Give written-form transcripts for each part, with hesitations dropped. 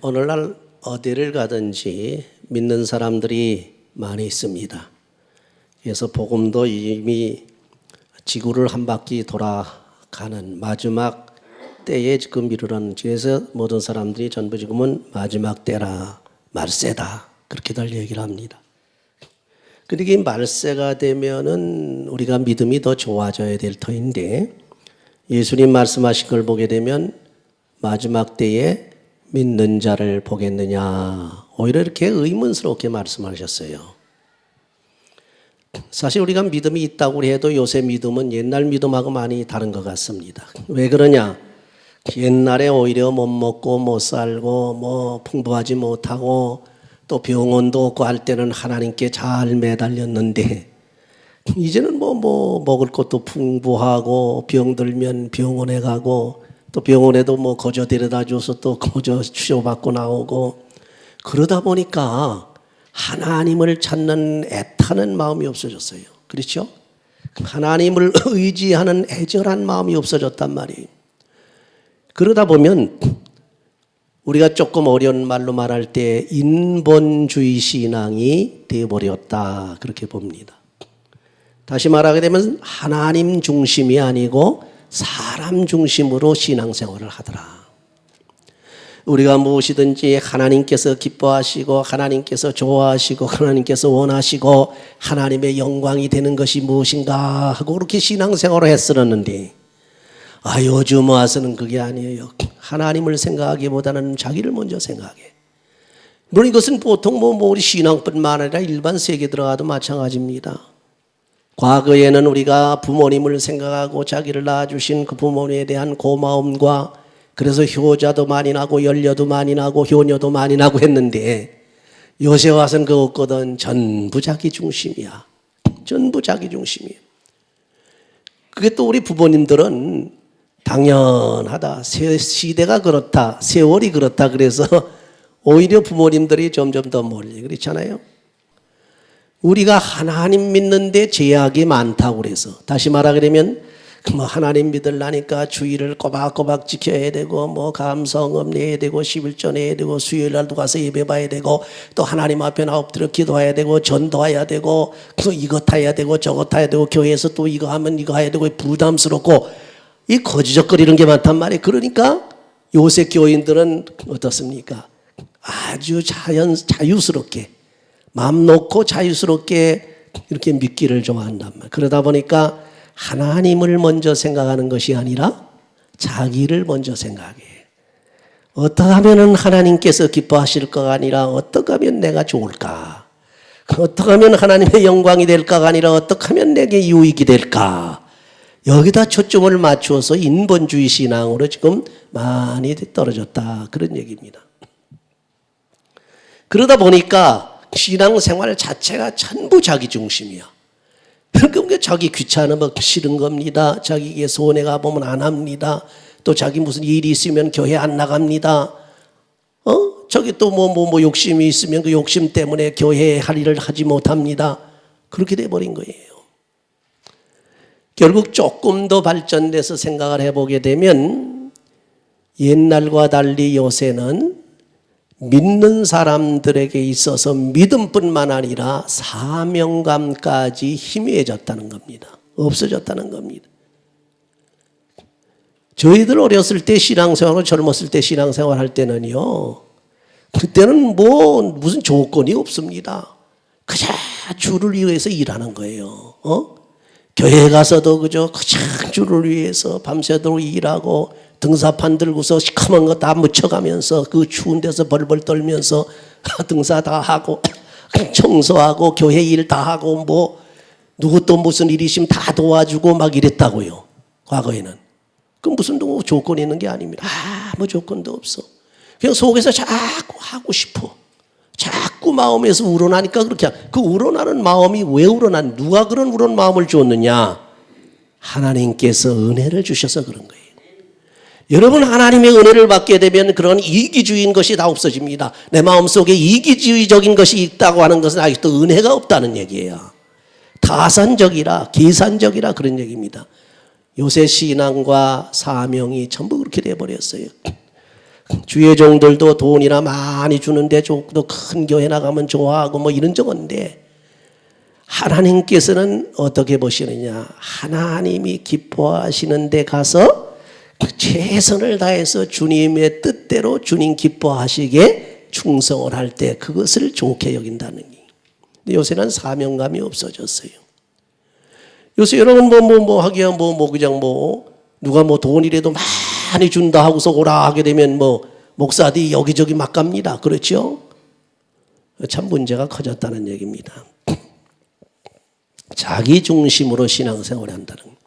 오늘날 어디를 가든지 믿는 사람들이 많이 있습니다. 그래서 복음도 이미 지구를 한 바퀴 돌아가는 마지막 때에 지금 이르는, 그래서 모든 사람들이 전부 지금은 마지막 때라, 말세다, 그렇게들 얘기를 합니다. 그러니까 이 말세가 되면은 우리가 믿음이 더 좋아져야 될 터인데, 예수님 말씀하신 걸 보게 되면 마지막 때에 믿는 자를 보겠느냐, 오히려 이렇게 의문스럽게 말씀하셨어요. 사실 우리가 믿음이 있다고 해도 요새 믿음은 옛날 믿음하고 많이 다른 것 같습니다. 왜 그러냐? 옛날에 오히려 못 먹고 못 살고 뭐 풍부하지 못하고 또 병원도 없고 할 때는 하나님께 잘 매달렸는데, 이제는 뭐 먹을 것도 풍부하고 병 들면 병원에 가고 또 병원에도 뭐 거저 데려다 줘서 또 거저 치료받고 나오고, 그러다 보니까 하나님을 찾는 애타는 마음이 없어졌어요. 그렇죠? 하나님을 의지하는 애절한 마음이 없어졌단 말이에요. 그러다 보면 우리가 조금 어려운 말로 말할 때 인본주의 신앙이 되어버렸다, 그렇게 봅니다. 다시 말하게 되면 하나님 중심이 아니고 사람 중심으로 신앙생활을 하더라. 우리가 무엇이든지 하나님께서 기뻐하시고 하나님께서 좋아하시고 하나님께서 원하시고 하나님의 영광이 되는 것이 무엇인가 하고 그렇게 신앙생활을 했었는데, 요즘 와서는 그게 아니에요. 하나님을 생각하기보다는 자기를 먼저 생각해. 물론 이것은 보통 우리 신앙뿐만 아니라 일반 세계 들어가도 마찬가지입니다. 과거에는 우리가 부모님을 생각하고 자기를 낳아주신 그 부모님에 대한 고마움과, 그래서 효자도 많이 나고 연료도 많이 나고 효녀도 많이 나고 했는데, 요새 와서는 그거 없거든. 전부 자기 중심이야. 전부 자기 중심이야. 그게 또 우리 부모님들은 당연하다, 시대가 그렇다, 세월이 그렇다, 그래서 오히려 부모님들이 점점 더 멀리, 그렇잖아요. 우리가 하나님 믿는데 제약이 많다고 그래서, 다시 말하게 되면 하나님 믿으려니까 주의를 꼬박꼬박 지켜야 되고 감성업 내야 되고 11조 내야 되고 수요일 날도 가서 예배 봐야 되고 또 하나님 앞에 엎드려 기도해야 되고 전도해야 되고 또 이것 해야 되고 저것 해야 되고 교회에서 또 이거 하면 이거 해야 되고 부담스럽고 이 거지적거리는 게 많단 말이에요. 그러니까 요새 교인들은 어떻습니까? 아주 자유스럽게 마음 놓고 자유스럽게 이렇게 믿기를 좋아한단 말이에요. 그러다 보니까 하나님을 먼저 생각하는 것이 아니라 자기를 먼저 생각해. 어떻게 하면 하나님께서 기뻐하실까가 아니라 어떻게 하면 내가 좋을까? 어떻게 하면 하나님의 영광이 될까가 아니라 어떻게 하면 내게 유익이 될까? 여기다 초점을 맞추어서 인본주의 신앙으로 지금 많이 떨어졌다, 그런 얘기입니다. 그러다 보니까 신앙생활 자체가 전부 자기 중심이야. 그러니까 자기 귀찮으면 싫은 겁니다. 자기에게 손해가 보면 안 합니다. 또 자기 무슨 일이 있으면 교회 안 나갑니다. 저기 또 욕심이 있으면 그 욕심 때문에 교회에 할 일을 하지 못합니다. 그렇게 돼버린 거예요. 결국 조금 더 발전돼서 생각을 해보게 되면 옛날과 달리 요새는 믿는 사람들에게 있어서 믿음뿐만 아니라 사명감까지 희미해졌다는 겁니다. 없어졌다는 겁니다. 저희들 어렸을 때 신앙생활, 젊었을 때 신앙생활 할 때는요, 그때는 무슨 조건이 없습니다. 그저 주를 위해서 일하는 거예요. 교회 가서도 그저 주를 위해서 밤새도록 일하고 등사판 들고서 시커먼 거 다 묻혀가면서 그 추운 데서 벌벌 떨면서 등사 다 하고 청소하고 교회 일 다 하고 누구 또 무슨 일이 있으면 다 도와주고 막 이랬다고요. 과거에는. 그 무슨 조건이 있는 게 아닙니다. 아무 조건도 없어. 그냥 속에서 자꾸 하고 싶어. 자꾸 마음에서 우러나니까 그렇게. 그 우러나는 마음이 왜 우러난, 누가 그런 우러난 마음을 주었느냐? 하나님께서 은혜를 주셔서 그런 거예요. 여러분, 하나님의 은혜를 받게 되면 그런 이기주의인 것이 다 없어집니다. 내 마음속에 이기주의적인 것이 있다고 하는 것은 아직도 은혜가 없다는 얘기예요. 타산적이라, 계산적이라, 그런 얘기입니다. 요새 신앙과 사명이 전부 그렇게 돼버렸어요. 주의 종들도 돈이나 많이 주는데 좀 더 큰 교회 나가면 좋아하고 뭐 이런 적인데 하나님께서는 어떻게 보시느냐? 하나님이 기뻐하시는 데 가서 최선을 다해서 주님의 뜻대로 주님 기뻐하시게 충성을 할 때 그것을 좋게 여긴다는 게. 근데 요새는 사명감이 없어졌어요. 요새 여러분 하기야 그냥 누가 돈이라도 많이 준다 하고서 오라 하게 되면 목사들이 여기저기 막 갑니다. 그렇죠? 참 문제가 커졌다는 얘기입니다. 자기 중심으로 신앙생활을 한다는 거예요.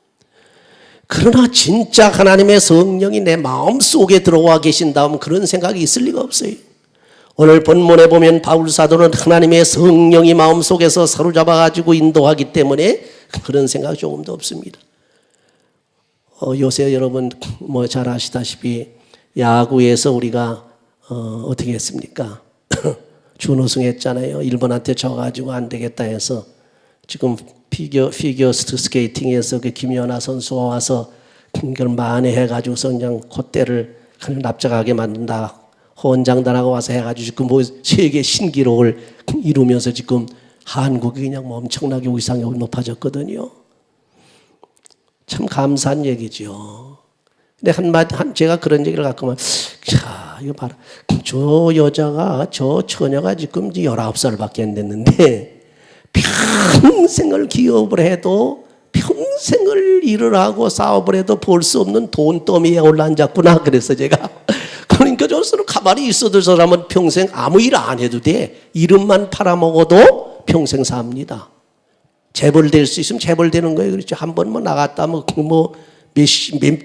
그러나 진짜 하나님의 성령이 내 마음속에 들어와 계신다면 그런 생각이 있을 리가 없어요. 오늘 본문에 보면 바울 사도는 하나님의 성령이 마음속에서 사로잡아가지고 인도하기 때문에 그런 생각 조금도 없습니다. 요새 여러분 잘 아시다시피 야구에서 우리가 어떻게 했습니까? 준우승했잖아요. 일본한테 져가지고 안 되겠다 해서 지금 피겨 스케이팅에서 그 김연아 선수가 와서 그걸 만회해가지고서 그냥 콧대를 그냥 납작하게 만든다. 호언장단하고 와서 해가지고 지금 세계 신기록을 이루면서 지금 한국이 그냥 엄청나게 위상이 높아졌거든요. 참 감사한 얘기죠. 근데 제가 그런 얘기를 갖고 만 자, 이거 봐라. 저 여자가, 저 처녀가 지금 19살밖에 안 됐는데 평생을 기업을 해도 평생을 일을 하고 사업을 해도 볼 수 없는 돈더미에 올라앉았구나. 그래서 제가 그러니까 저스로 가만히 있어도 저 사람은 평생 아무 일 안 해도 돼. 이름만 팔아먹어도 평생 삽니다. 재벌 될 수 있으면 재벌 되는 거예요. 그렇죠. 한 번 나갔다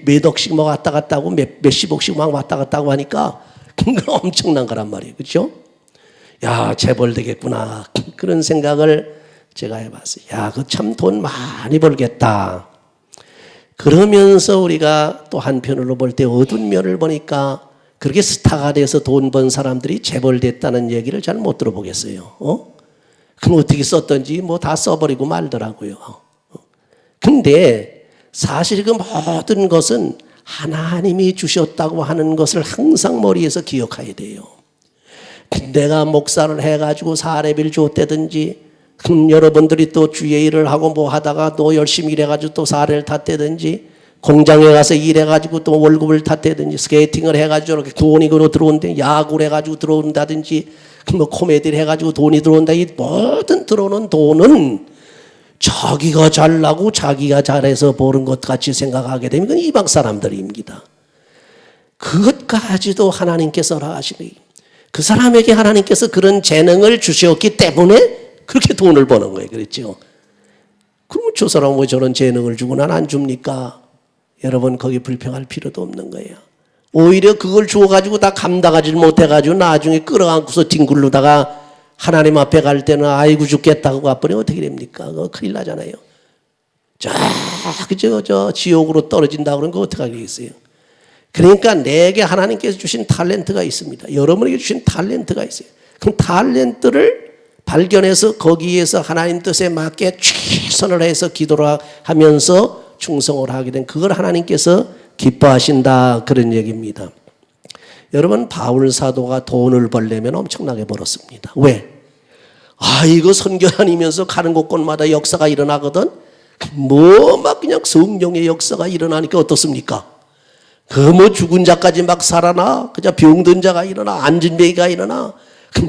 몇 억씩 왔다 갔다 하고 몇십억씩 막 왔다 갔다 하고 하니까 그거 엄청난 거란 말이에요. 그렇죠? 야, 재벌 되겠구나. 그런 생각을 제가 해봤어요. 야, 그 참 돈 많이 벌겠다. 그러면서 우리가 또 한편으로 볼 때 어두운 면을 보니까 그렇게 스타가 돼서 돈 번 사람들이 재벌 됐다는 얘기를 잘 못 들어보겠어요. 그럼 어떻게 썼던지 다 써버리고 말더라고요. 근데 사실 그 모든 것은 하나님이 주셨다고 하는 것을 항상 머리에서 기억해야 돼요. 내가 목사를 해가지고 사례비를 줬다든지 여러분들이 또 주의 일을 하고 하다가 또 열심히 일해가지고 또 사례를 탔다든지 공장에 가서 일해가지고 또 월급을 탔다든지 스케이팅을 해가지고 이렇게 돈이 들어온대 야구를 해가지고 들어온다든지 코미디를 해가지고 돈이 들어온다. 이 모든 들어오는 돈은 자기가 잘나고 자기가 잘해서 버는 것 같이 생각하게 되면 그건 이방 사람들입니다. 그것까지도 하나님께서 하시니 그 사람에게 하나님께서 그런 재능을 주셨기 때문에 그렇게 돈을 버는 거예요. 그렇죠? 그러면 저 사람은 왜 저런 재능을 주고 난 안 줍니까? 여러분 거기 불평할 필요도 없는 거예요. 오히려 그걸 주어가지고 다 감당하지 못해가지고 나중에 끌어안고서 뒹굴르다가 하나님 앞에 갈 때는 아이고 죽겠다고 가버리면 어떻게 됩니까? 그거 큰일 나잖아요. 저 지옥으로 떨어진다 그러면 그거 어떻게 하겠어요? 그러니까 내게 하나님께서 주신 탤런트가 있습니다. 여러분에게 주신 탤런트가 있어요. 그 탤런트를 발견해서 거기에서 하나님 뜻에 맞게 최선을 해서 기도를 하면서 충성을 하게 된 그걸 하나님께서 기뻐하신다 그런 얘기입니다. 여러분 바울 사도가 돈을 벌려면 엄청나게 벌었습니다. 왜? 이거 선교 다니면서 가는 곳곳마다 역사가 일어나거든. 막 그냥 성령의 역사가 일어나니까 어떻습니까? 죽은 자까지 막 살아나. 그냥 병든 자가 일어나. 앉은 배가 일어나.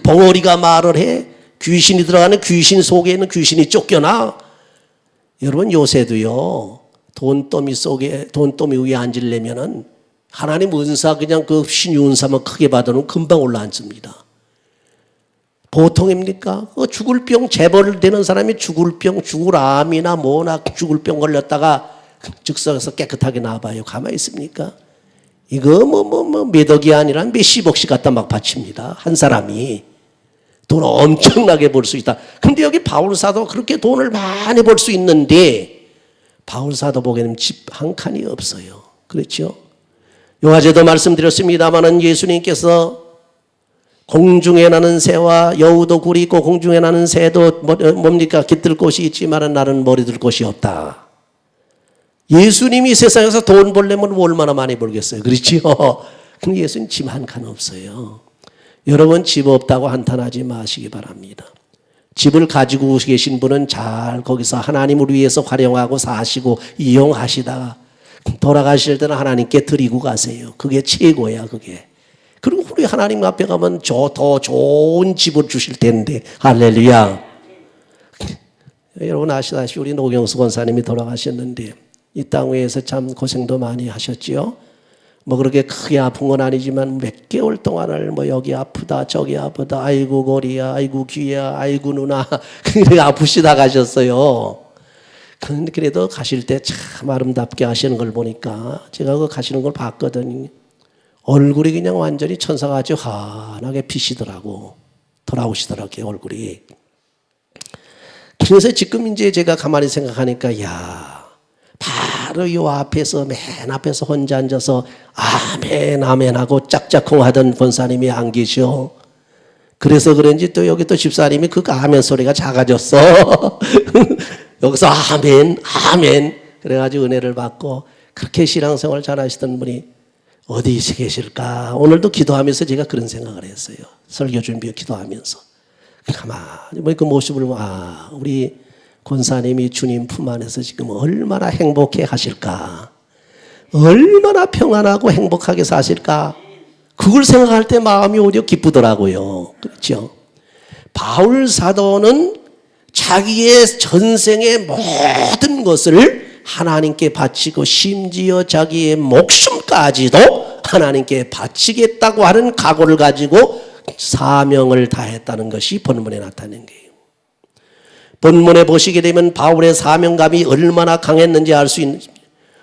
벙어리가 말을 해. 귀신이 들어가는 귀신 속에 있는 귀신이 쫓겨나. 여러분 요새도요. 돈더미 위에 앉으려면은 하나님 은사 그냥 그 신유 은사만 크게 받아놓으면 금방 올라앉습니다. 보통입니까? 죽을 병 재벌 되는 사람이 죽을 암이나 죽을 병 걸렸다가 즉석에서 깨끗하게 나와봐요. 가만히 있습니까? 이거 몇 억이 아니라 몇십억씩 갖다 막 바칩니다. 한 사람이. 돈 엄청나게 벌 수 있다. 근데 여기 바울 사도 그렇게 돈을 많이 벌 수 있는데 바울 사도 보기에는 집 한 칸이 없어요. 그렇죠? 요화제도 말씀드렸습니다마는 예수님께서 공중에 나는 새와 여우도 굴이 있고 공중에 나는 새도 뭡니까? 깃들 곳이 있지만 나는 머리 들 곳이 없다. 예수님이 세상에서 돈 벌려면 얼마나 많이 벌겠어요. 그렇죠? 근데 예수님 집 한 칸 없어요. 여러분 집 없다고 한탄하지 마시기 바랍니다. 집을 가지고 계신 분은 잘 거기서 하나님을 위해서 활용하고 사시고 이용하시다가 돌아가실 때는 하나님께 드리고 가세요. 그게 최고야, 그게. 그리고 우리 하나님 앞에 가면 더 좋은 집을 주실 텐데. 할렐루야. 여러분 아시다시피 우리 노경수 권사님이 돌아가셨는데 이 땅 위에서 참 고생도 많이 하셨지요. 뭐 그렇게 크게 아픈 건 아니지만 몇 개월 동안을 뭐 여기 아프다 저기 아프다 아이고 고리야 아이고 귀야 아이고 누나 그렇게 아프시다 가셨어요. 그런데 그래도 가실 때 참 아름답게 하시는 걸 보니까 제가 그 가시는 걸 봤거든요. 얼굴이 그냥 완전히 천사같이 환하게 피시더라고. 돌아오시더라고요, 얼굴이. 그래서 지금 이제 제가 가만히 생각하니까, 야, 바로 이 앞에서, 맨 앞에서 혼자 앉아서 아멘, 아멘 하고 짝짝꿍 하던 권사님이 안 계셔. 그래서 그런지 또 여기 또 집사님이 그 아멘 소리가 작아졌어. 여기서 아멘, 아멘. 그래가지고 은혜를 받고 그렇게 신앙생활 잘 하시던 분이 어디 계실까? 오늘도 기도하면서 제가 그런 생각을 했어요. 설교 준비 기도하면서. 가만히 뭐 그 모습을 우리 권사님이 주님 품 안에서 지금 얼마나 행복해 하실까? 얼마나 평안하고 행복하게 사실까? 그걸 생각할 때 마음이 오히려 기쁘더라고요. 그렇죠? 바울 사도는 자기의 전생의 모든 것을 하나님께 바치고 심지어 자기의 목숨까지도 하나님께 바치겠다고 하는 각오를 가지고 사명을 다했다는 것이 본문에 나타낸 거예요. 본문에 보시게 되면 바울의 사명감이 얼마나 강했는지 알 수 있습니다.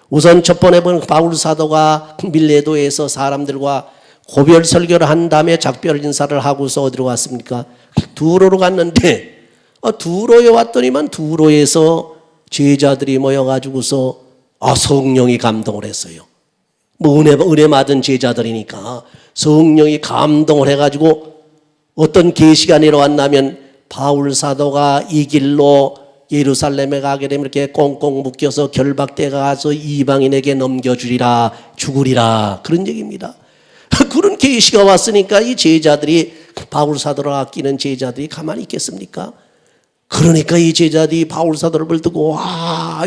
우선 첫 번째 본 바울 사도가 밀레도에서 사람들과 고별 설교를 한 다음에 작별 인사를 하고서 어디로 갔습니까? 두로로 갔는데 두로에 왔더니만 두로에서 제자들이 모여가지고서 성령이 감동을 했어요. 뭐 은혜 받은 제자들이니까 성령이 감동을 해가지고 어떤 계시가 내려왔냐면 바울 사도가 이 길로 예루살렘에 가게 되면 이렇게 꽁꽁 묶여서 결박돼 가서 이방인에게 넘겨주리라 죽으리라 그런 얘기입니다. 그런 계시가 왔으니까 이 제자들이 바울 사도를 아끼는 제자들이 가만히 있겠습니까? 그러니까 이 제자들이 바울 사도를 불뜨고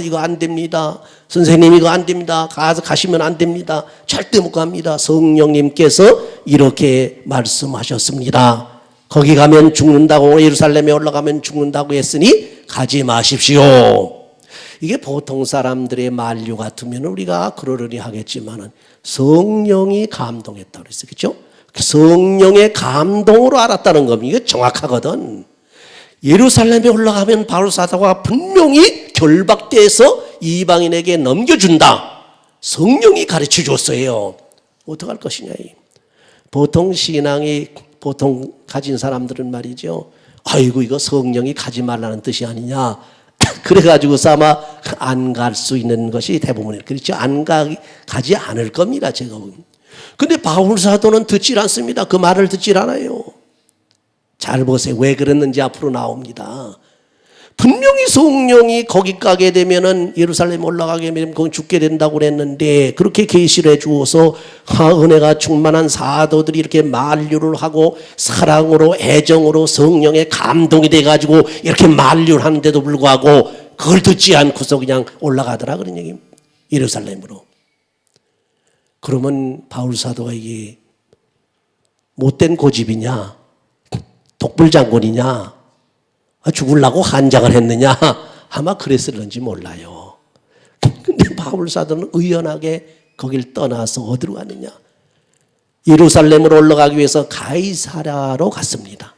이거 안 됩니다. 선생님 이거 안 됩니다. 가시면 안 됩니다. 절대 못 갑니다. 성령님께서 이렇게 말씀하셨습니다. 거기 가면 죽는다고 예루살렘에 올라가면 죽는다고 했으니 가지 마십시오. 이게 보통 사람들의 만류 같으면 우리가 그러려니 하겠지만은 성령이 감동했다고 그랬어요. 그렇죠? 성령의 감동으로 알았다는 겁니다. 이게 정확하거든. 예루살렘에 올라가면 바울 사도가 분명히 결박돼서 이방인에게 넘겨준다. 성령이 가르쳐 줬어요. 어떡할 것이냐. 보통 신앙이 보통 가진 사람들은 말이죠. 아이고 이거 성령이 가지 말라는 뜻이 아니냐. 그래가지고서 아마 안 갈 수 있는 것이 대부분이에요. 그렇죠? 가지 않을 겁니다. 제가 보면. 근데 바울 사도는 듣질 않습니다. 그 말을 듣질 않아요. 잘 보세요. 왜 그랬는지 앞으로 나옵니다. 분명히 성령이 거기 가게 되면은 예루살렘 올라가게 되면 거기 죽게 된다고 그랬는데 그렇게 계시를 해 주어서 은혜가 충만한 사도들이 이렇게 만류를 하고 사랑으로 애정으로 성령의 감동이 돼 가지고 이렇게 만류를 하는데도 불구하고 그걸 듣지 않고서 그냥 올라가더라 그런 얘기입니다. 예루살렘으로. 그러면 바울 사도가 이게 못된 고집이냐? 독불장군이냐? 죽으려고 한장을 했느냐? 아마 그랬을런지 몰라요. 근데 바울 사도는 의연하게 거길 떠나서 어디로 갔느냐? 예루살렘으로 올라가기 위해서 가이사랴로 갔습니다.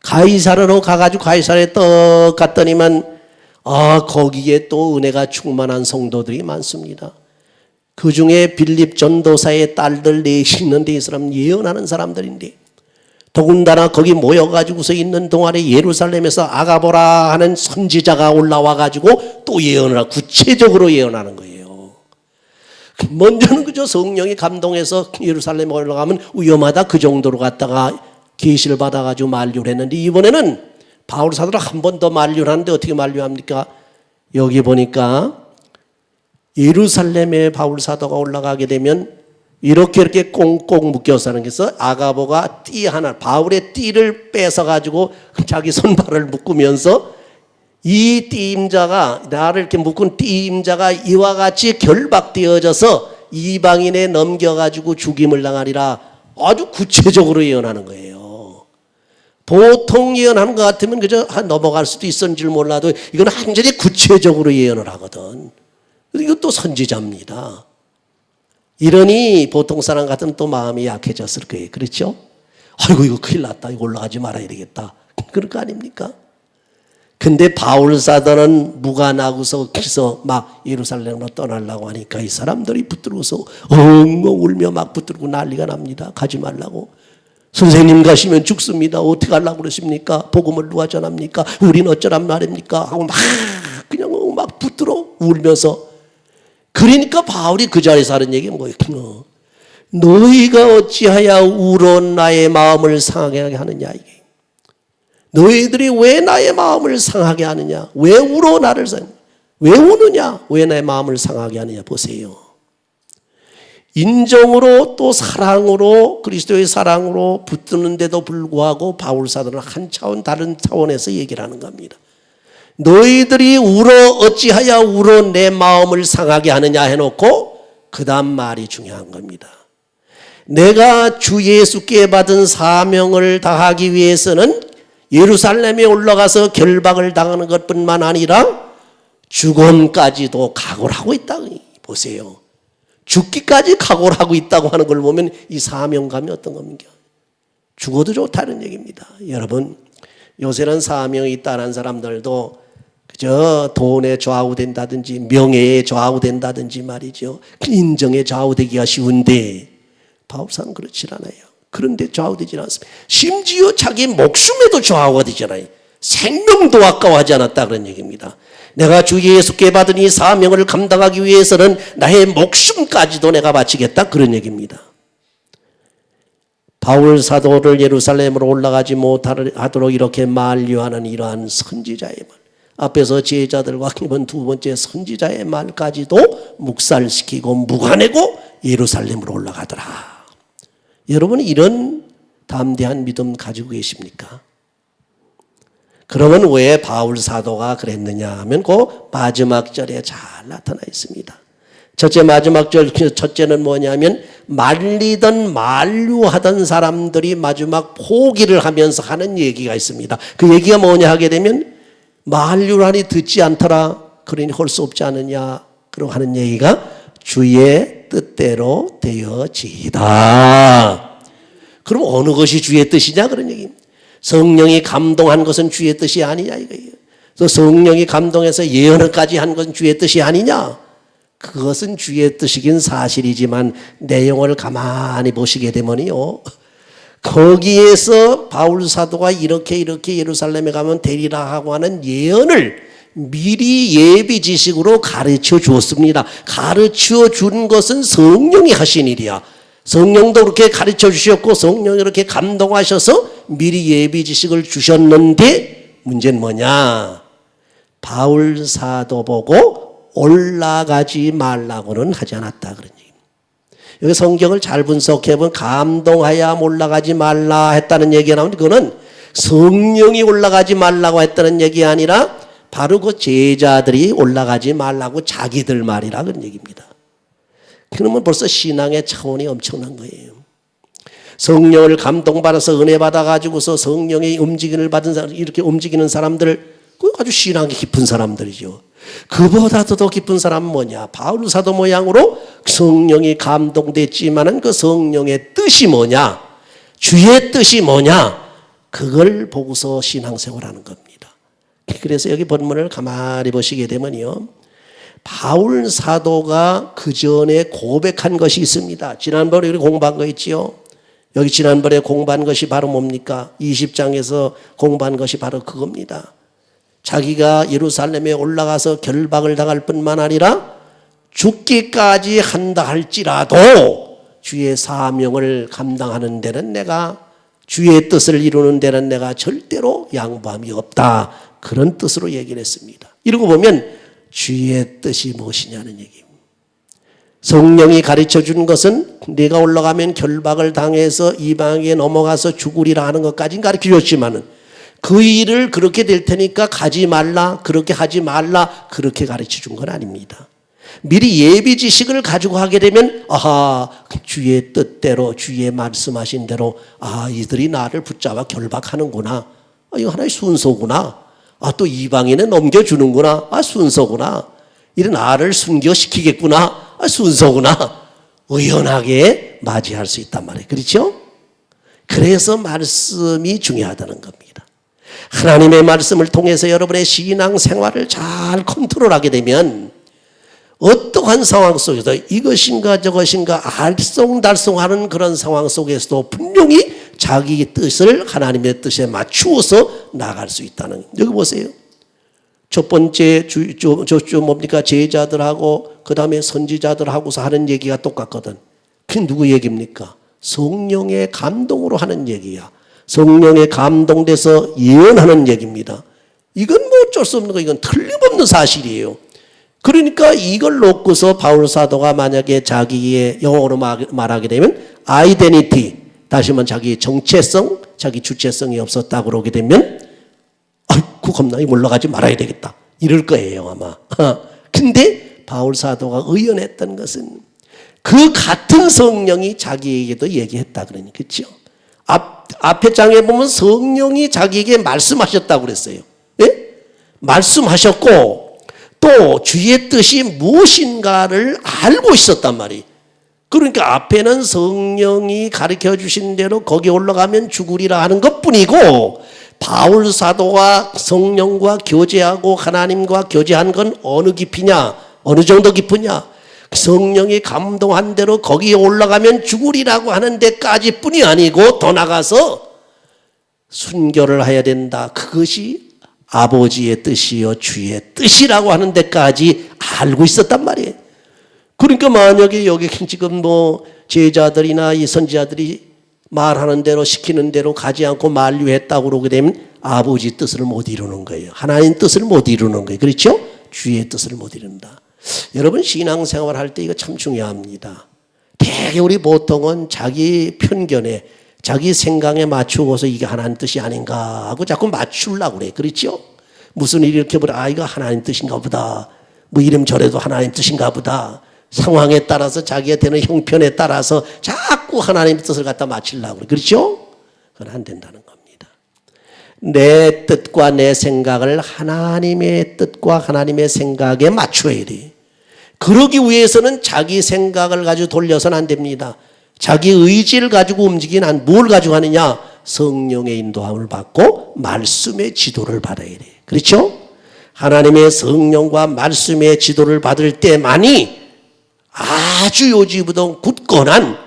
가이사랴로 가가지고 가이사랴에 떡 갔더니만 거기에 또 은혜가 충만한 성도들이 많습니다. 그 중에 빌립 전도사의 딸들 넷이 있는데 이 사람 예언하는 사람들인데 더군다나 거기 모여가지고서 있는 동안에 예루살렘에서 아가보라 하는 선지자가 올라와가지고 또 예언을 구체적으로 예언하는 거예요. 먼저는 그저 성령이 감동해서 예루살렘에 올라가면 위험하다 그 정도로 갔다가 계시를 받아가지고 만류를 했는데 이번에는 바울 사도를 한 번 더 만류를 하는데 어떻게 만류합니까? 여기 보니까 예루살렘에 바울 사도가 올라가게 되면 이렇게 꽁꽁 묶여 사는 게서 아가보가 띠 하나, 바울의 띠를 뺏어가지고 자기 손발을 묶으면서 이 띠임자가, 나를 이렇게 묶은 띠임자가 이와 같이 결박되어져서 이방인에 넘겨가지고 죽임을 당하리라. 아주 구체적으로 예언하는 거예요. 보통 예언하는 것 같으면 그저 넘어갈 수도 있었는 줄 몰라도 이건 완전히 구체적으로 예언을 하거든. 이것도 선지자입니다. 이러니 보통 사람 같으면 또 마음이 약해졌을 거예요. 그렇죠? 아이고 이거 큰일 났다. 이거 올라가지 말아야 되겠다. 그럴 거 아닙니까? 근데 바울 사도는 무관하고서 막 예루살렘으로 떠나려고 하니까 이 사람들이 붙들고서 엉엉 울며 막 붙들고 난리가 납니다. 가지 말라고. 선생님 가시면 죽습니다. 어떻게 하려고 그러십니까? 복음을 누가 전합니까? 우린 어쩌란 말입니까? 하고 막 그냥 막 붙들어 울면서. 그러니까 바울이 그 자리에서 하는 얘기가 뭐예요? 너희가 어찌하여 울어 나의 마음을 상하게 하느냐 이게. 너희들이 왜 나의 마음을 상하게 하느냐? 왜 울어 나를 왜 우느냐? 왜 나의 마음을 상하게 하느냐? 보세요. 인정으로 또 사랑으로 그리스도의 사랑으로 붙드는데도 불구하고 바울 사도는 한 차원 다른 차원에서 얘기를 하는 겁니다. 너희들이 울어 어찌하여 울어 내 마음을 상하게 하느냐 해놓고 그 다음 말이 중요한 겁니다. 내가 주 예수께 받은 사명을 다하기 위해서는 예루살렘에 올라가서 결박을 당하는 것뿐만 아니라 죽음까지도 각오를 하고 있다. 보세요. 죽기까지 각오를 하고 있다고 하는 걸 보면 이 사명감이 어떤 겁니까? 죽어도 좋다는 얘기입니다. 여러분, 요새는 사명이 있다는 사람들도 그저 돈에 좌우된다든지 명예에 좌우된다든지 말이죠. 인정에 좌우되기가 쉬운데 바울사는 그렇지 않아요. 그런데 좌우되지 않습니다. 심지어 자기 목숨에도 좌우가 되잖아요. 생명도 아까워하지 않았다 그런 얘기입니다. 내가 주 예수께 받은 이 사명을 감당하기 위해서는 나의 목숨까지도 내가 바치겠다 그런 얘기입니다. 바울 사도를 예루살렘으로 올라가지 못하도록 이렇게 만류하는 이러한 선지자의 말, 앞에서 제자들과 이번 두 번째 선지자의 말까지도 묵살시키고 묵아내고 예루살렘으로 올라가더라. 여러분 이런 담대한 믿음 가지고 계십니까? 그러면 왜 바울 사도가 그랬느냐 하면 그 마지막 절에 잘 나타나 있습니다. 첫째 마지막 절, 첫째는 뭐냐면 말리던 만류하던 사람들이 마지막 포기를 하면서 하는 얘기가 있습니다. 그 얘기가 뭐냐 하게 되면 만류를 하니 듣지 않더라. 그러니 할 수 없지 않느냐. 그러고 하는 얘기가 주의 뜻대로 되어지이다. 그럼 어느 것이 주의 뜻이냐 그런 얘기입니다. 성령이 감동한 것은 주의 뜻이 아니냐 이거예요. 성령이 감동해서 예언까지 한 것은 주의 뜻이 아니냐. 그것은 주의 뜻이긴 사실이지만 내용을 가만히 보시게 되면요, 거기에서 바울 사도가 이렇게 예루살렘에 가면 되리라 하고 하는 예언을 미리 예비 지식으로 가르쳐 주었습니다. 가르쳐 준 것은 성령이 하신 일이야. 성령도 그렇게 가르쳐 주셨고 성령이 이렇게 감동하셔서 미리 예비 지식을 주셨는데 문제는 뭐냐? 바울 사도 보고 올라가지 말라고는 하지 않았다 그런 얘기입니다. 여기 성경을 잘 분석해 보면 감동하여 올라가지 말라 했다는 얘기가 나오는데 그거는 성령이 올라가지 말라고 했다는 얘기 아니라 바로 그 제자들이 올라가지 말라고 자기들 말이라 그런 얘기입니다. 그러면 벌써 신앙의 차원이 엄청난 거예요. 성령을 감동받아서 은혜 받아가지고서 성령의 움직임을 받은 사람, 이렇게 움직이는 사람들, 그 아주 신앙이 깊은 사람들이죠. 그보다도 더 깊은 사람은 뭐냐? 바울 사도 모양으로 성령이 감동됐지만은 그 성령의 뜻이 뭐냐? 주의 뜻이 뭐냐? 그걸 보고서 신앙생활하는 겁니다. 그래서 여기 본문을 가만히 보시게 되면요, 바울 사도가 그 전에 고백한 것이 있습니다. 지난번에 우리 공부한 거 있지요. 여기 지난번에 공부한 것이 바로 뭡니까? 20장에서 공부한 것이 바로 그겁니다. 자기가 예루살렘에 올라가서 결박을 당할 뿐만 아니라 죽기까지 한다 할지라도 주의 사명을 감당하는 데는 내가, 주의 뜻을 이루는 데는 내가 절대로 양보함이 없다. 그런 뜻으로 얘기를 했습니다. 이러고 보면 주의 뜻이 무엇이냐는 얘기입니다. 성령이 가르쳐 주는 것은 네가 올라가면 결박을 당해서 이방에 넘어가서 죽으리라 하는 것까지는 가르쳐 줬지만은 그 일을 그렇게 될 테니까 가지 말라, 그렇게 하지 말라, 그렇게 가르쳐 준 건 아닙니다. 미리 예비 지식을 가지고 하게 되면 아하, 주의 뜻대로 주의 말씀하신 대로 이들이 나를 붙잡아 결박하는구나. 이거 하나의 순서구나. 또 이방인에 넘겨주는구나. 순서구나. 이런 나를 순교시키겠구나. 순서구나. 의연하게 맞이할 수 있단 말이에요. 그렇죠? 그래서 말씀이 중요하다는 겁니다. 하나님의 말씀을 통해서 여러분의 신앙 생활을 잘 컨트롤하게 되면 어떠한 상황 속에서 이것인가 저것인가 알쏭달쏭하는 그런 상황 속에서도 분명히 자기 뜻을 하나님의 뜻에 맞추어서 나갈 수 있다는. 여기 보세요. 첫 번째 뭡니까? 제자들하고 그 다음에 선지자들하고서 하는 얘기가 똑같거든. 그게 누구 얘기입니까? 성령의 감동으로 하는 얘기야. 성령의 감동돼서 예언하는 얘기입니다. 이건 뭐 어쩔 수 없는 거, 이건 틀림없는 사실이에요. 그러니까 이걸 놓고서 바울 사도가 만약에 자기의 영어로 말하게 되면 아이덴티티, 다시 말하면 자기 정체성, 자기 주체성이 없었다 그러게 되면 아이고 겁나 올라가지 말아야 되겠다 이럴 거예요 아마. 근데 바울 사도가 의연했던 것은 그 같은 성령이 자기에게도 얘기했다 그러니, 그렇죠? 앞에 장에 보면 성령이 자기에게 말씀하셨다고 그랬어요. 예? 말씀하셨고 또 주의 뜻이 무엇인가를 알고 있었단 말이에요. 그러니까 앞에는 성령이 가르쳐 주신 대로 거기 올라가면 죽으리라 하는 것뿐이고, 바울 사도가 성령과 교제하고 하나님과 교제한 건 어느 깊이냐, 어느 정도 깊으냐, 성령이 감동한 대로 거기에 올라가면 죽으리라고 하는 데까지 뿐이 아니고 더 나가서 순교를 해야 된다. 그것이 아버지의 뜻이요 주의 뜻이라고 하는 데까지 알고 있었단 말이에요. 그러니까 만약에 여기 지금 뭐 제자들이나 이 선지자들이 말하는 대로 시키는 대로 가지 않고 만류했다고 그러게 되면 아버지 뜻을 못 이루는 거예요. 하나님 뜻을 못 이루는 거예요. 그렇죠? 주의 뜻을 못 이룬다. 여러분 신앙생활 할 때 이거 참 중요합니다. 대개 우리 보통은 자기 편견에 자기 생각에 맞추고서 이게 하나님 뜻이 아닌가 하고 자꾸 맞추려고 그래. 그렇죠? 무슨 일이 이렇게 보라, 이거 하나님 뜻인가 보다. 뭐 이름저래도 하나님 뜻인가 보다. 상황에 따라서 자기가 되는 형편에 따라서 자꾸 하나님 뜻을 갖다 맞추려고 그래. 그렇죠? 그건 안 된다는 겁니다. 내 뜻과 내 생각을 하나님의 뜻과 하나님의 생각에 맞춰야 돼. 그러기 위해서는 자기 생각을 가지고 돌려서는 안 됩니다. 자기 의지를 가지고 움직이는 뭘 가지고 하느냐? 성령의 인도함을 받고 말씀의 지도를 받아야 돼. 그렇죠? 하나님의 성령과 말씀의 지도를 받을 때만이 아주 요지부동 굳건한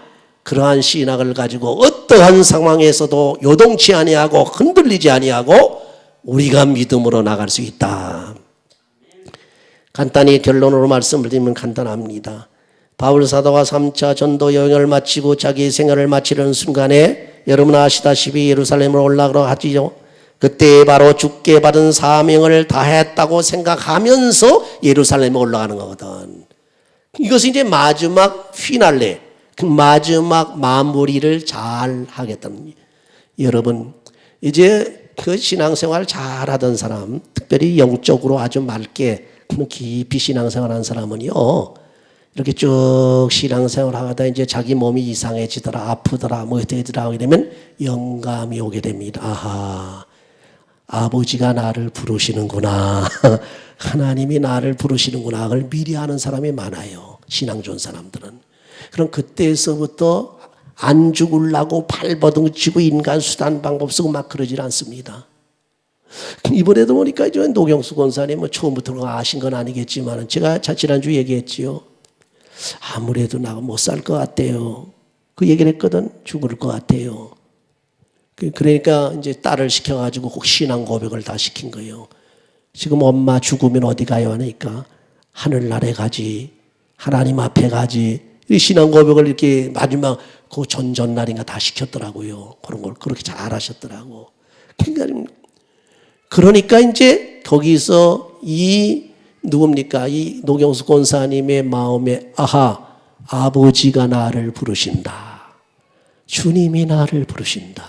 그러한 신학을 가지고 어떠한 상황에서도 요동치 아니하고 흔들리지 아니하고 우리가 믿음으로 나갈 수 있다. 간단히 결론으로 말씀을 드리면 간단합니다. 바울 사도가 3차 전도 여행을 마치고 자기 생애를 마치려는 순간에 여러분 아시다시피 예루살렘으로 올라가러 하지요. 그때 바로 주께 받은 사명을 다했다고 생각하면서 예루살렘에 올라가는 거거든. 이것은 이제 마지막 피날레, 그 마지막 마무리를 잘 하겠다는. 여러분 이제 그 신앙생활 잘하던 사람, 특별히 영적으로 아주 맑게 깊이 신앙생활하는 사람은요, 이렇게 쭉 신앙생활 하다 이제 자기 몸이 이상해지더라, 아프더라, 뭐 되더라 하게 되면 영감이 오게 됩니다. 아하, 아버지가 나를 부르시는구나. 하나님이 나를 부르시는구나. 그걸 미리 아는 사람이 많아요. 신앙 좋은 사람들은. 그럼 그때서부터 안 죽으려고 발버둥치고 인간 수단 방법 쓰고 막 그러질 않습니다. 이번에도 보니까 이제 노경수 권사님 뭐 처음부터 아신 건 아니겠지만 제가 지난주 얘기했지요. 아무래도 나가 못 살 것 같아요. 그 얘기를 했거든. 죽을 것 같아요. 그러니까 이제 딸을 시켜가지고 꼭 신앙 고백을 다 시킨 거예요. 지금 엄마 죽으면 어디 가요 하니까 하늘나라에 가지, 하나님 앞에 가지. 이 신앙 고백을 이렇게 마지막 그 전날인가 다 시켰더라고요. 그런 걸 그렇게 잘 하셨더라고. 그러니까 이제 거기서 이 누굽니까? 이 노경수 권사님의 마음에 아하, 아버지가 나를 부르신다. 주님이 나를 부르신다.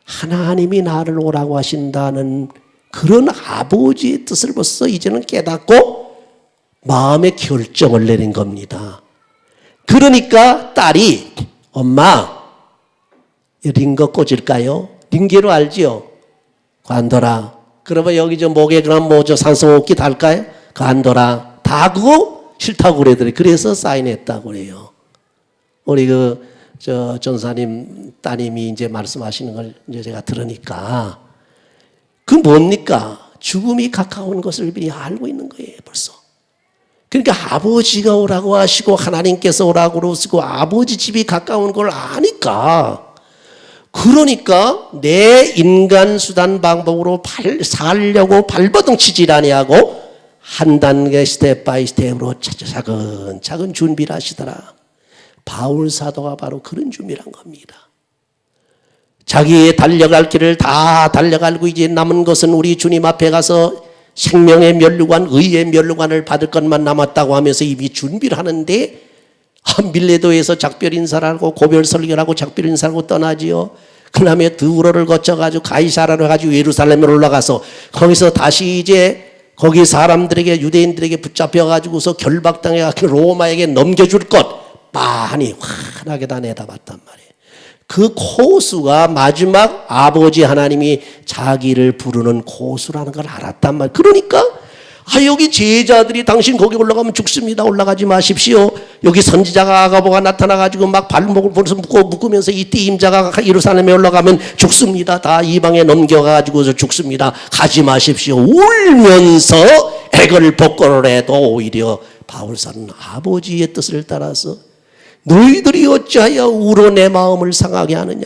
하나님이 나를 오라고 하신다는 그런 아버지의 뜻을 벌써 이제는 깨닫고 마음의 결정을 내린 겁니다. 그러니까 딸이 엄마 링거 꽂을까요? 링게로 알지요? 관둬라. 그러면 여기 저 목에 그럼 뭐 저 산소호흡기 달까요? 관둬라. 다 그거 싫다고 그러더니 그래서 사인했다고 그래요. 우리 저 전사님 따님이 이제 말씀하시는 걸 이제 제가 들으니까 그 뭡니까? 죽음이 가까운 것을 미리 알고 있는 거예요, 벌써. 그러니까 아버지가 오라고 하시고 하나님께서 오라고 그러시고 아버지 집이 가까운 걸 아니까 그러니까 내 인간 수단 방법으로 살려고 발버둥 치질 아니하고 한 단계 스텝 바이 스텝으로 차근차근 준비를 하시더라. 바울 사도가 바로 그런 준비를 한 겁니다. 자기의 달려갈 길을 다 달려가고 이제 남은 것은 우리 주님 앞에 가서 생명의 면류관, 의의 면류관을 받을 것만 남았다고 하면서 이미 준비를 하는데 밀레도에서 작별 인사를 하고 고별 설교를 하고 작별 인사를 하고 떠나지요. 그 다음에 드우로를 거쳐가지고 가이사라를 가지고 예루살렘으로 올라가서 거기서 다시 이제 거기 사람들에게 유대인들에게 붙잡혀가지고서 결박당해가지고 로마에게 넘겨줄 것 많이 환하게 다 내다봤단 말이에요. 그 코수가 마지막 아버지 하나님이 자기를 부르는 코수라는 걸 알았단 말이에요. 그러니까 여기 제자들이 당신 거기 올라가면 죽습니다. 올라가지 마십시오. 여기 선지자가 아가보가 나타나가지고 막 발목을 벌써 묶으면서 이 띠임자가 예루살렘에 올라가면 죽습니다. 다 이방에 넘겨가지고서 죽습니다. 가지 마십시오. 울면서 애걸 복걸을 해도 오히려 바울사는 아버지의 뜻을 따라서 너희들이 어찌하여 울어 내 마음을 상하게 하느냐.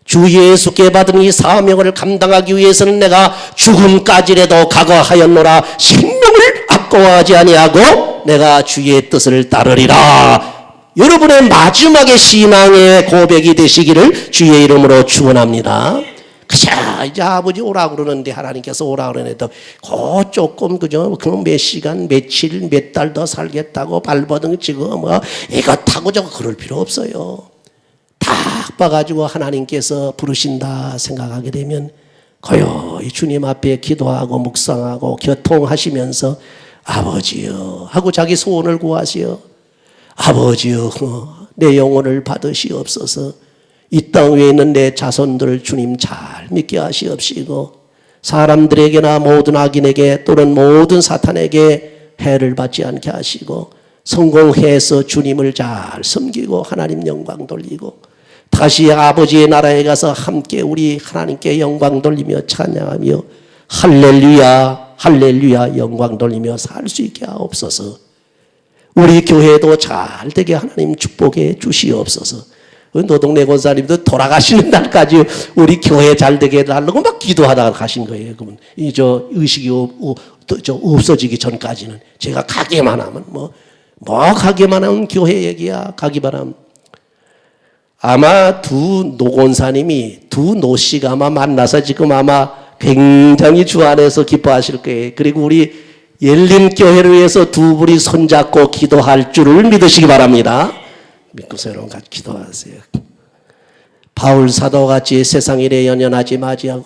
주 예수께 받은 이 사명을 감당하기 위해서는 내가 죽음까지라도 각오하였노라. 생명을 아까워하지 아니하고 내가 주의 뜻을 따르리라. 여러분의 마지막의 신앙의 고백이 되시기를 주의 이름으로 축원합니다. 그저 이제 아버지 오라고 그러는데 하나님께서 오라고 그러는데 그 조금 그저 그 몇 시간 며칠 몇 달 더 살겠다고 발버둥 치고 뭐 이거 타고 저거 그럴 필요 없어요. 딱 봐가지고 하나님께서 부르신다 생각하게 되면 고요히 주님 앞에 기도하고 묵상하고 교통하시면서 아버지여 하고 자기 소원을 구하시어 아버지여 내 영혼을 받으시옵소서. 이 땅 위에 있는 내 자손들 주님 잘 믿게 하시옵시고 사람들에게나 모든 악인에게 또는 모든 사탄에게 해를 받지 않게 하시고 성공해서 주님을 잘 섬기고 하나님 영광 돌리고 다시 아버지의 나라에 가서 함께 우리 하나님께 영광 돌리며 찬양하며 할렐루야 할렐루야 영광 돌리며 살 수 있게 하옵소서. 우리 교회도 잘 되게 하나님 축복해 주시옵소서. 노동래 권사님도 돌아가시는 날까지 우리 교회 잘 되게 해달라고 막 기도하다가 가신 거예요. 그러면 의식이 없어지기 전까지는 제가 가기만 하면 뭐 가기만 하면 교회 얘기야. 가기만 하면 아마 두 노권사님이 두 노씨가 아마 만나서 지금 아마 굉장히 주 안에서 기뻐하실 거예요. 그리고 우리 열린교회를 위해서 두 분이 손잡고 기도할 줄을 믿으시기 바랍니다. 믿고서 여러분 같이 기도하세요. 바울 사도같이 세상 일에 연연하지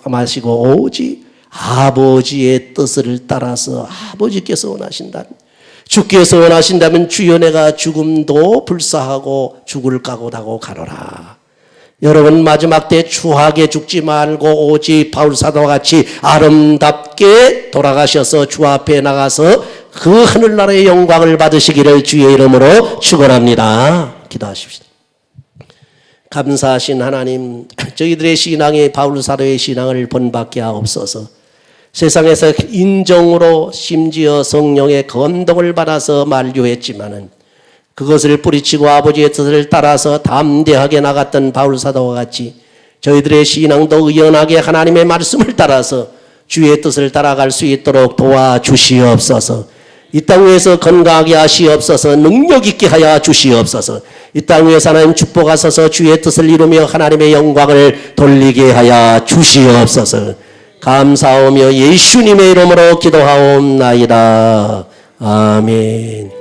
마시고 오직 아버지의 뜻을 따라서 아버지께서 원하신다면 주께서 원하신다면 주여 내가 죽음도 불사하고 죽을 각오하고 가노라. 여러분 마지막 때 추하게 죽지 말고 오직 바울 사도와 같이 아름답게 돌아가셔서 주 앞에 나가서 그 하늘나라의 영광을 받으시기를 주의 이름으로 축원합니다. 기도하십시다. 감사하신 하나님, 저희들의 신앙이 바울 사도의 신앙을 본받게 하옵소서. 세상에서 인정으로 심지어 성령의 감동을 받아서 만류했지만은 그것을 뿌리치고 아버지의 뜻을 따라서 담대하게 나갔던 바울 사도와 같이 저희들의 신앙도 의연하게 하나님의 말씀을 따라서 주의 뜻을 따라갈 수 있도록 도와주시옵소서. 이 땅 위에서 건강하게 하시옵소서. 능력 있게 하여 주시옵소서. 이 땅 위에서 하나님 축복하소서. 주의 뜻을 이루며 하나님의 영광을 돌리게 하여 주시옵소서. 감사하며 예수님의 이름으로 기도하옵나이다. 아멘.